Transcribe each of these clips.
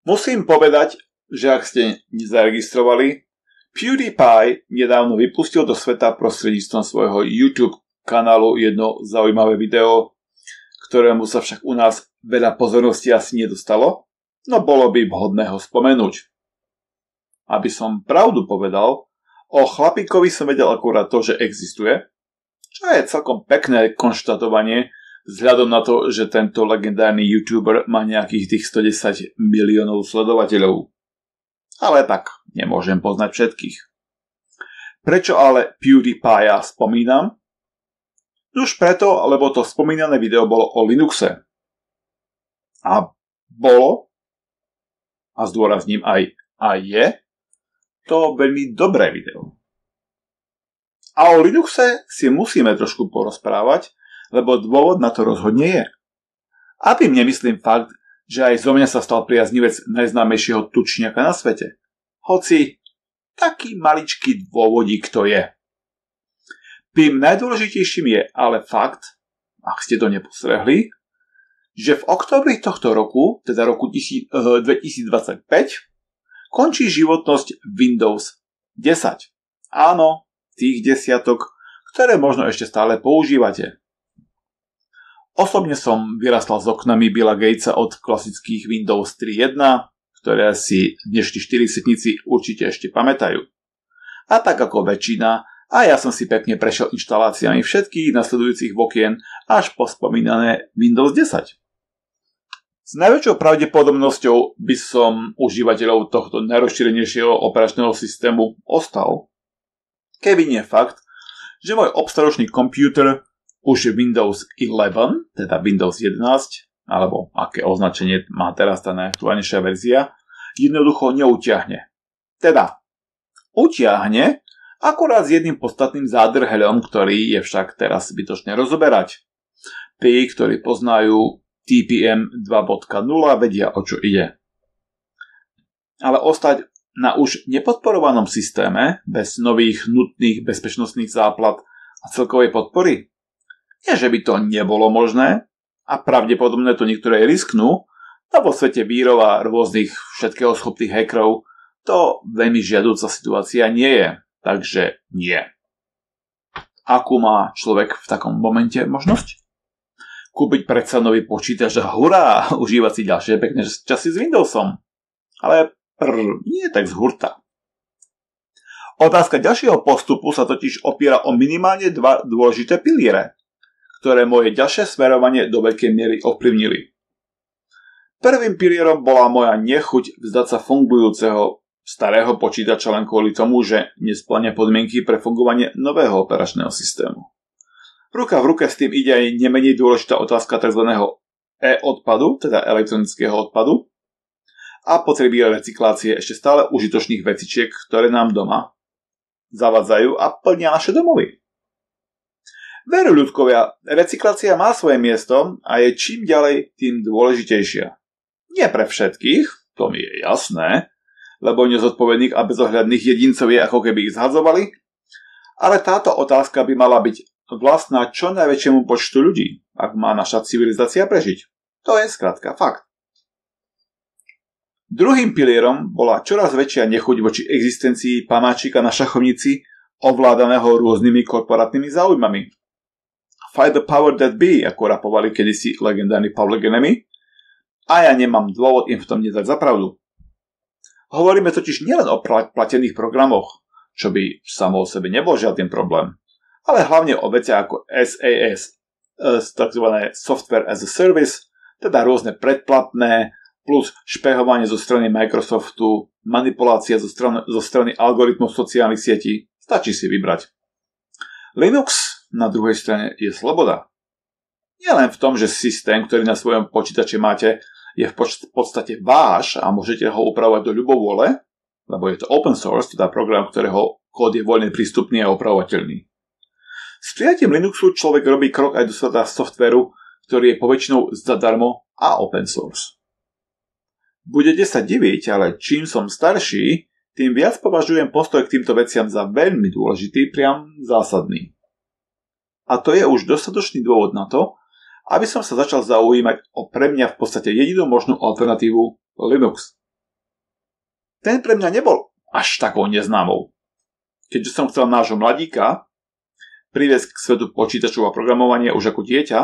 Musím povedať, že ak ste nezaregistrovali, PewDiePie nedávno vypustil do sveta prostredníctvom svojho YouTube kanálu jedno zaujímavé video, ktorému sa však u nás veľa pozornosti asi nedostalo, no bolo by vhodné ho spomenúť. Aby som pravdu povedal, o chlapíkovi som vedel akurát to, že existuje, čo je celkom pekné konštatovanie vzhľadom na to, že tento legendárny YouTuber má nejakých tých 110 miliónov sledovateľov. Ale tak, nemôžem poznať všetkých. Prečo ale PewDiePie spomínam? Už preto, lebo to spomínané video bolo o Linuxe. A bolo, a zdôrazním aj je, to veľmi dobré video. A o Linuxe si musíme trošku porozprávať, lebo dôvod na to rozhodne je. A tým nemyslím fakt, že aj zo mňa sa stal priaznivec najznámejšieho tučniaka na svete. Hoci taký maličký dôvodík to je. Tým najdôležitejším je ale fakt, ak ste to nepostrehli, že v októbri tohto roku, teda roku 2025, končí životnosť Windows 10. Áno, tých desiatok, ktoré možno ešte stále používate. Osobne som vyrastal s oknami Billa Gatesa od klasických Windows 3.1, ktoré si dnešní 40-tníci určite ešte pamätajú. A tak ako väčšina, a ja som si pekne prešiel inštaláciami všetkých nasledujúcich vokien až po spomínané Windows 10. S najväčšou pravdepodobnosťou by som užívateľov tohto najrozšírenejšieho operačného systému ostal, keby nie fakt, že môj obstaročný počítač už Windows 11, teda Windows 11, alebo aké označenie má teraz tá najaktuálnejšia verzia, jednoducho neutiahne. Teda, utiahne, akurát s jedným podstatným zádrheľom, ktorý je však teraz zbytočne rozoberať. Tí, ktorí poznajú TPM 2.0, vedia, o čo ide. Ale ostať na už nepodporovanom systéme, bez nových nutných bezpečnostných záplat a celkovej podpory? Nie, že by to nebolo možné, a pravdepodobne to niektoré risknú, no vo svete vírov a rôznych všetkého schopných hackerov to veľmi žiaduca situácia nie je, takže nie. Akú má človek v takom momente možnosť? Kúpiť predsa nový počítač a hurá, užívať si ďalšie pekné časy s Windowsom. Ale nie tak z hurta. Otázka ďalšieho postupu sa totiž opiera o minimálne dva dôležité piliere, ktoré moje ďalšie smerovanie do veľkej miery ovplyvnili. Prvým pilierom bola moja nechuť vzdať sa fungujúceho starého počítača len kvôli tomu, že nespĺňa podmienky pre fungovanie nového operačného systému. Ruka v ruke s tým ide aj nemenej dôležitá otázka tzv. E-odpadu, teda elektronického odpadu, a potreby recyklácie ešte stále užitočných vecičiek, ktoré nám doma zavadzajú a plnia naše domovy. Veru ľudkovia, recyklácia má svoje miesto a je čím ďalej, tým dôležitejšia. Nie pre všetkých, to mi je jasné, lebo nezodpovedných a bezohľadných jedincov je ako keby ich zhadzovali, ale táto otázka by mala byť vlastná čo najväčšiemu počtu ľudí, ak má naša civilizácia prežiť. To je skrátka fakt. Druhým pilierom bola čoraz väčšia nechuť voči existencii pamáčika na šachovnici ovládaného rôznymi korporátnymi záujmami. Fight the power that be, ako rapovali kedysi legendárny Public Enemy, a ja nemám dôvod im v tom nedať za pravdu. Hovoríme totiž nielen o platených programoch, čo by samo o sebe nebol žiadny problém, ale hlavne o veciach ako SaaS, takzvané Software as a Service, teda rôzne predplatné, plus špehovanie zo strany Microsoftu, manipulácia zo strany algoritmov sociálnych sietí. Stačí si vybrať. Linux na druhej strane je sloboda. Nie len v tom, že systém, ktorý na svojom počítači máte, je v podstate váš a môžete ho upravovať do ľubovôle, lebo je to open source, teda program, ktorého kód je voľne prístupný a opravovateľný. S prijatím Linuxu človek robí krok aj do sveta softvéru, ktorý je poväčšinou zadarmo a open source. Budete sa diviť, ale čím som starší, tým viac považujem postoj k týmto veciam za veľmi dôležitý, priam zásadný. A to je už dostatočný dôvod na to, aby som sa začal zaujímať o pre mňa v podstate jedinú možnú alternatívu Linux. ten pre mňa nebol až takou neznámou. Keďže som chcel nášho mladíka priviesť k svetu počítačov a programovania už ako dieťa,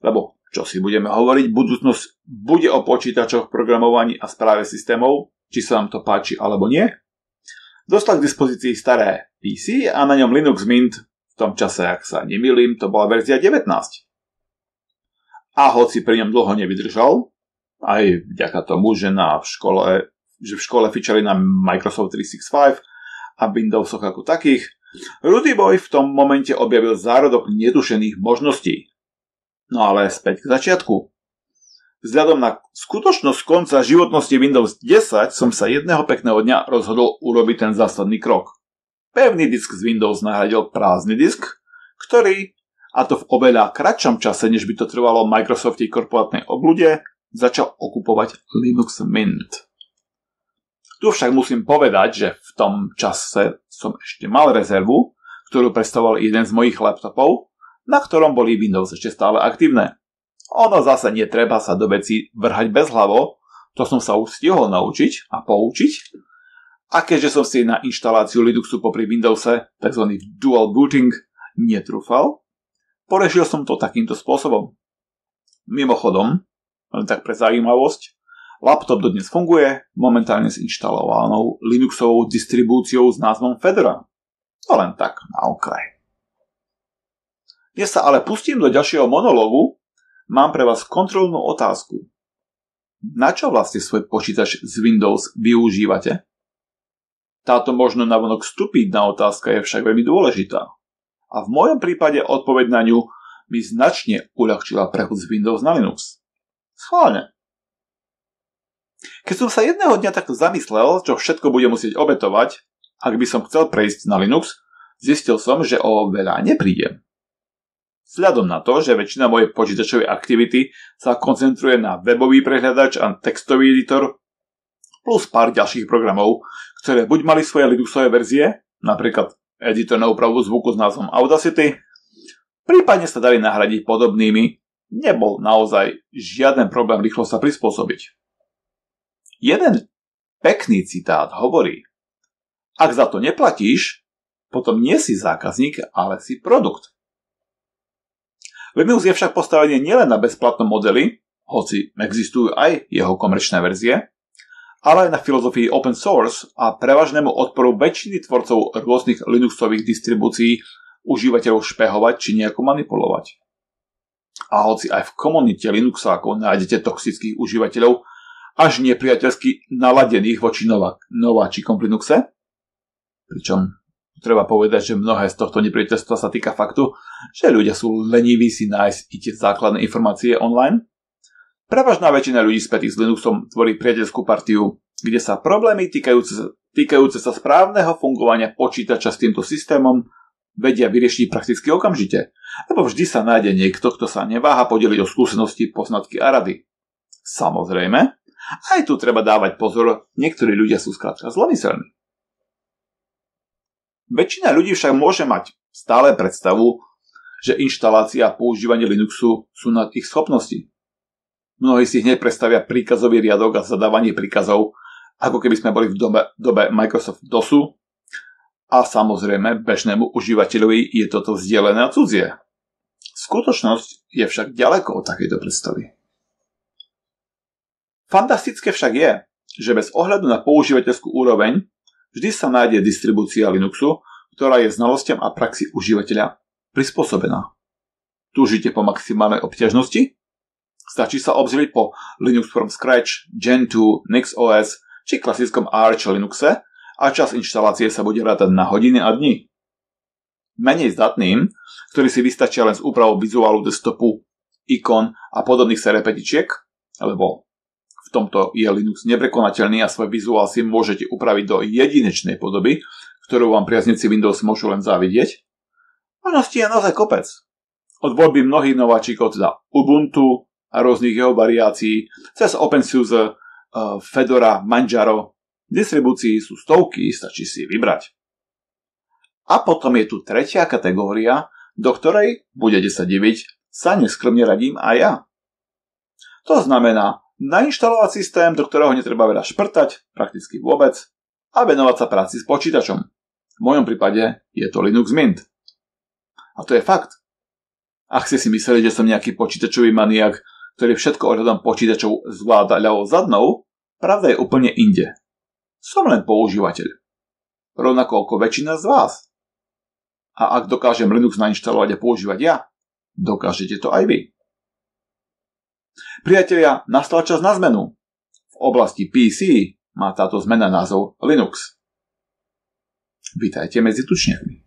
lebo čo si budeme hovoriť, budúcnosť bude o počítačoch, programovaní a správe systémov, či sa vám to páči alebo nie. Dostal k dispozícii staré PC a na ňom Linux Mint, v tom čase, ak sa nemýlim, to bola verzia 19. A hoci pri ňom dlho nevydržal, aj vďaka tomu, že v škole fičali na Microsoft 365 a Windowsoch ako takých, Rudy Boy v tom momente objavil zárodok netušených možností. No ale späť k začiatku. Vzhľadom na skutočnosť konca životnosti Windows 10 som sa jedného pekného dňa rozhodol urobiť ten zásadný krok. Pevný disk z Windows nahradil prázdny disk, ktorý, a to v oveľa kratšom čase, než by to trvalo Microsoftovej korporátnej oblude, začal okupovať Linux Mint. Tu však musím povedať, že v tom čase som ešte mal rezervu, ktorú predstavoval jeden z mojich laptopov, na ktorom boli Windows ešte stále aktívne. Ono zase netreba sa do veci vrhať bezhlavo, to som sa už stihol naučiť a poučiť. A keďže som si na inštaláciu Linuxu popri Windowse, tzv. Dual booting, netrúfal, porešil som to takýmto spôsobom. Mimochodom, len tak pre zaujímavosť, laptop dodnes funguje momentálne s inštalovanou Linuxovou distribúciou s názvom Fedora. To len tak na okraj. Dnes sa ale pustím do ďalšieho monológu, mám pre vás kontrolnú otázku. Na čo vlastne svoj počítač z Windows využívate? Táto možno navonok stupidná otázka je však veľmi dôležitá. A v mojom prípade odpoveď na ňu mi značne uľahčila prechod z Windows na Linux. Schválne. Keď som sa jedného dňa takto zamyslel, čo všetko budem musieť obetovať, ak by som chcel prejsť na Linux, zistil som, že o veľa neprídem. Vzhľadom na to, že väčšina mojej počítačovej aktivity sa koncentruje na webový prehľadač a textový editor, plus pár ďalších programov, ktoré buď mali svoje Linuxové verzie, napríklad editor na úpravu zvuku s názvom Audacity, prípadne sa dali nahradiť podobnými, nebol naozaj žiaden problém rýchlo sa prispôsobiť. Jeden pekný citát hovorí: ak za to neplatíš, potom nie si zákazník, ale si produkt. Linux je však postavený nielen na bezplatnom modeli, hoci existujú aj jeho komerčné verzie, ale aj na filozofii open source a prevažnému odporu väčšiny tvorcov rôznych Linuxových distribúcií užívateľov špehovať či nejako manipulovať. A hoci aj v komunite Linuxákov nájdete toxických užívateľov až nepriateľsky naladených voči nováčikom v Linuxe, pričom treba povedať, že mnohé z tohto nepriateľstva sa týka faktu, že ľudia sú leniví si nájsť i tie základné informácie online. Prevažná väčšina ľudí spätých s Linuxom tvorí priateľskú partiu, kde sa problémy týkajúce sa správneho fungovania počítača s týmto systémom vedia vyriešiť prakticky okamžite, lebo vždy sa nájde niekto, kto sa neváha podeliť o skúsenosti, poznatky a rady. Samozrejme, aj tu treba dávať pozor, niektorí ľudia sú skrátka zlomyselní. Väčšina ľudí však môže mať stále predstavu, že inštalácia a používanie Linuxu sú nad ich schopnosti. Mnohí si hneď predstavia príkazový riadok a zadávanie príkazov, ako keby sme boli v dobe Microsoft DOSu, a samozrejme bežnému užívateľovi je toto vzdialené a cudzie. Skutočnosť je však ďaleko od takejto predstavy. Fantastické však je, že bez ohľadu na používateľskú úroveň vždy sa nájde distribúcia Linuxu, ktorá je znalostiam a praxi užívateľa prispôsobená. Túžite po maximálnej obťažnosti? Stačí sa obzrieť po Linux from Scratch, Gen 2, NixOS či klasickom Arch Linuxe a čas inštalácie sa bude rátať na hodiny a dni. Menej zdatným, ktorí si vystačia len s úpravou vizuálu desktopu, ikon a podobných serepetičiek, lebo v tomto je Linux neprekonateľný a svoj vizuál si môžete upraviť do jedinečnej podoby, ktorú vám priaznici Windows môžu len závidieť. Možností je naozaj kopec. Od voľby mnohých nováčikov, teda Ubuntu a rôznych jeho variácií, cez OpenSUSE, Fedora, Manjaro, distribúcií sú stovky, stačí si vybrať. A potom je tu tretia kategória, do ktorej, budete sa diviť, sa neskromne radím aj ja. To znamená nainštalovať systém, do ktorého netreba veľa šprtať, prakticky vôbec, a venovať sa práci s počítačom. V mojom prípade je to Linux Mint. A to je fakt. Ak ste si mysleli, že som nejaký počítačový maniak, ktorý všetko ohľadom počítačov zvláda ľavou zadnou, pravda je úplne inde. Som len používateľ. Rovnako ako väčšina z vás. A ak dokážem Linux nainštalovať a používať ja, dokážete to aj vy. Priatelia, nastal čas na zmenu. V oblasti PC má táto zmena názov Linux. Vítajte medzi tučniakmi.